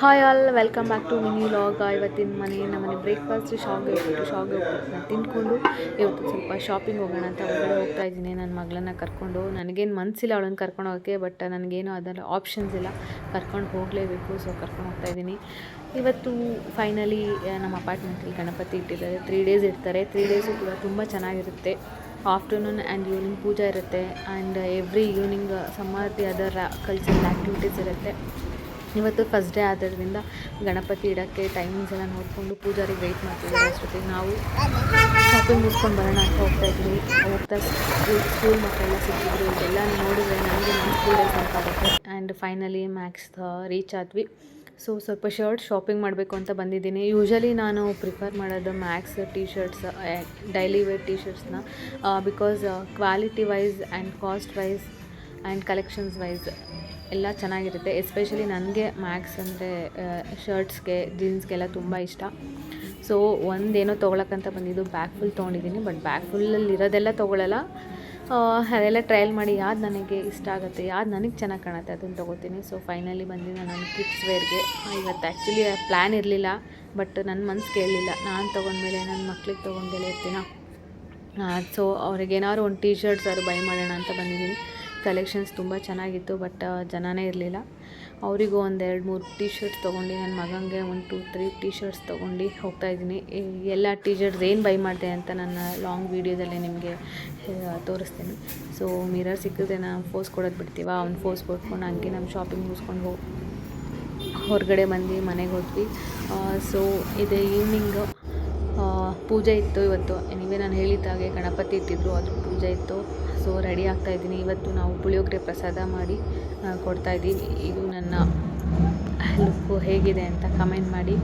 Hi all, welcome back to mini vlog. ಇವತ್ತಿನ ನಮ್ಮನೆ breakfast ಶಾವಿಗೆ ಉಪ್ಪಿಟ್ಟನ್ನ ತಿಂದ್ಕೊಂಡು ಇವತ್ತು ಸ್ವಲ್ಪ ಶಾಪಿಂಗ್ ಹೋಗೋಣ ಅಂತ ಹೊರಗಡೆ ಹೋಗ್ತಾ ಇದ್ದೀನಿ. ನನ್ನ ಮಗಳನ್ನ ಕರ್ಕೊಂಡು. ನನಗೇನು ಮನಸ್ಸಿಲ್ಲ ಅವಳನ್ನು ಕರ್ಕೊಂಡು ಹೋಗೋಕ್ಕೆ, ಬಟ್ ನನಗೇನು ಅದರ ಆಪ್ಷನ್ಸ್ ಇಲ್ಲ, ಕರ್ಕೊಂಡು ಹೋಗಲೇಬೇಕು. ಸೊ ಕರ್ಕೊಂಡು ಹೋಗ್ತಾ ಇದ್ದೀನಿ. ಇವತ್ತು ಫೈನಲಿ ನಮ್ಮ ಅಪಾರ್ಟ್ಮೆಂಟಲ್ಲಿ ಗಣಪತಿ ಇಟ್ಟಿದ್ದಾರೆ. 3 ಡೇಸ್ ಇರ್ತಾರೆ. 3 ಡೇಸು ಕೂಡ ತುಂಬ ಚೆನ್ನಾಗಿರುತ್ತೆ. ಆಫ್ಟರ್ನೂನ್ ಆ್ಯಂಡ್ ಈವ್ನಿಂಗ್ ಪೂಜೆ ಇರುತ್ತೆ, and every evening some or the other cultural activities ಇರುತ್ತೆ. ಇವತ್ತು ಫಸ್ಟ್ ಡೇ ಆದ್ದರಿಂದ ಗಣಪತಿ ಇಡೋಕ್ಕೆ ಟೈಮಿಂಗ್ಸ್ ಎಲ್ಲ ನೋಡಿಕೊಂಡು ಪೂಜಾರಿಗೆ ವೆಯ್ಟ್ ಮಾಡ್ತಿದ್ದಾರೆ. ಅಷ್ಟೊತ್ತಿಗೆ ನಾವು ಶಾಪಿಂಗ್ ಮುಗಿಸ್ಕೊಂಡು ಬರೋಣ ಅಂತ ಹೋಗ್ತಾಯಿದ್ವಿ. ಹೋಗ್ತಾ ಸ್ಕೂಲ್ ಮಕ್ಕಳೆಲ್ಲ ಸಿಕ್ಕಿದ್ರು. ಇದೆಲ್ಲ ನೋಡಿದ್ರೆ ನನಗೆ ನಮ್ಮ ಸ್ಕೂಲ್ ಡೇಸ್ ನೆನಪಾಗುತ್ತೆ. ಆ್ಯಂಡ್ ಫೈನಲಿ ಮ್ಯಾಕ್ಸ್ ರೀಚ್ ಆದ್ವಿ. ಸೊ ಸ್ವಲ್ಪ ಶರ್ಟ್ ಶಾಪಿಂಗ್ ಮಾಡಬೇಕು ಅಂತ ಬಂದಿದ್ದೀನಿ. ಯೂಶಲಿ ನಾನು ಪ್ರಿಫರ್ ಮಾಡೋದು Max T shirts, daily wear T ಶರ್ಟ್ಸ್ನ, because quality wise and cost wise and collections wise ಎಲ್ಲ ಚೆನ್ನಾಗಿರುತ್ತೆ. ಎಸ್ಪೆಷಲಿ ನನಗೆ ಮ್ಯಾಕ್ಸ್ ಅಂದರೆ ಶರ್ಟ್ಸ್ಗೆ, ಜೀನ್ಸ್ಗೆಲ್ಲ ತುಂಬ ಇಷ್ಟ. ಸೊ ಒಂದೇನೋ ತೊಗೊಳಕ್ಕಂತ ಬಂದಿದ್ದು, ಬ್ಯಾಗ್ ಫುಲ್ ತೊಗೊಂಡಿದ್ದೀನಿ. ಬಟ್ ಬ್ಯಾಗ್ ಫುಲ್ಲಲ್ಲಿ ಇರೋದೆಲ್ಲ ತೊಗೊಳ್ಳಲ್ಲ. ಅದೆಲ್ಲ ಟ್ರಯಲ್ ಮಾಡಿ ಯಾವ್ದು ನನಗೆ ಇಷ್ಟ ಆಗುತ್ತೆ, ಯಾವ್ದು ನನಗೆ ಚೆನ್ನಾಗಿ ಕಾಣುತ್ತೆ ಅದನ್ನು ತೊಗೋತೀನಿ. ಸೊ ಫೈನಲಿ ಬಂದಿದ್ದು ನಾನು ಕಿಡ್ಸ್ ವೇರ್ಗೆ. ಇವತ್ತು ಆ್ಯಕ್ಚುಲಿ ಪ್ಲ್ಯಾನ್ ಇರಲಿಲ್ಲ, ಬಟ್ ನನ್ನ ಮನಸ್ಸು ಕೇಳಲಿಲ್ಲ. ನಾನು ತೊಗೊಂಡ್ಮೇಲೆ ನನ್ನ ಮಕ್ಳಿಗೆ ತೊಗೊಂಡೇಲೆ ಇರ್ತೀನ. ಸೊ ಅವ್ರಿಗೇನಾದ್ರು ಒಂದು ಟೀ ಶರ್ಟ್ಸ್ ಬೈ ಮಾಡೋಣ ಅಂತ ಬಂದಿದ್ದೀನಿ. ಕಲೆಕ್ಷನ್ಸ್ ತುಂಬ ಚೆನ್ನಾಗಿತ್ತು, ಬಟ್ ಜನನೇ ಇರಲಿಲ್ಲ. ಅವರಿಗೂ ಒಂದು 2-3 ಟೀ ಶರ್ಟ್ಸ್ ತೊಗೊಂಡು, ನನ್ನ ಮಗನಿಗೆ 1-2-3 ಟೀ ಶರ್ಟ್ಸ್ ತೊಗೊಂಡು ಹೋಗ್ತಾಯಿದ್ದೀನಿ. ಎಲ್ಲ ಟೀ ಶರ್ಟ್ಸ್ ಏನು ಬೈ ಮಾಡಿದೆ ಅಂತ ನನ್ನ ಲಾಂಗ್ ವೀಡಿಯೋದಲ್ಲೇ ನಿಮಗೆ ತೋರಿಸ್ತೀನಿ. ಸೊ ಮಿರರ್ ಸಿಕ್ಕಿದ್ರೆ ನಾವು ಫೋಸ್ ಕೊಡೋದು ಬಿಡ್ತೀವ, ಅವ್ನು ಫೋಸ್ ಕೊಟ್ಕೊಂಡು ಹಂಗೆ ನಮ್ಮ ಶಾಪಿಂಗ್ ಮುಗಿಸ್ಕೊಂಡು ಹೊರಗಡೆ ಬಂದು ಮನೆಗೆ ಹೋದ್ವಿ. ಸೊ ಇದು ಈವ್ನಿಂಗು ಪೂಜೆ ಇತ್ತು ಇವತ್ತು. ಎನಿವೆ ನಾನು ಹೇಳಿದ್ದಾಗೆ ಗಣಪತಿ ಇಟ್ಟಿದ್ರು, ಅದ್ರ ಪೂಜೆ ಇತ್ತು. ಸೊ ರೆಡಿ ಆಗ್ತಾಯಿದ್ದೀನಿ. ಇವತ್ತು ನಾವು ಪುಳಿಯೋಗರೆ ಪ್ರಸಾದ ಮಾಡಿ ಕೊಡ್ತಾಯಿದ್ದೀವಿ. ಇದು ನನ್ನ ಲುಕ್ಕು ಹೇಗಿದೆ ಅಂತ ಕಮೆಂಟ್ ಮಾಡಿ.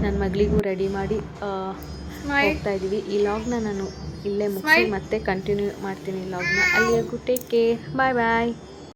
ನನ್ನ ಮಗಳಿಗೂ ರೆಡಿ ಮಾಡಿ ಹೋಗ್ತಾಯಿದ್ದೀವಿ. ಈ ಲಾಗ್ನ ನಾನು ಇಲ್ಲೇ ಮುಗಿಸಿ ಮತ್ತೆ ಕಂಟಿನ್ಯೂ ಮಾಡ್ತೀನಿ ಲಾಗ್ನ. ಅಲ್ಲಿವರೆಗೂ ಟೇಕ್ ಕೇರ್, ಬಾಯ್ ಬಾಯ್.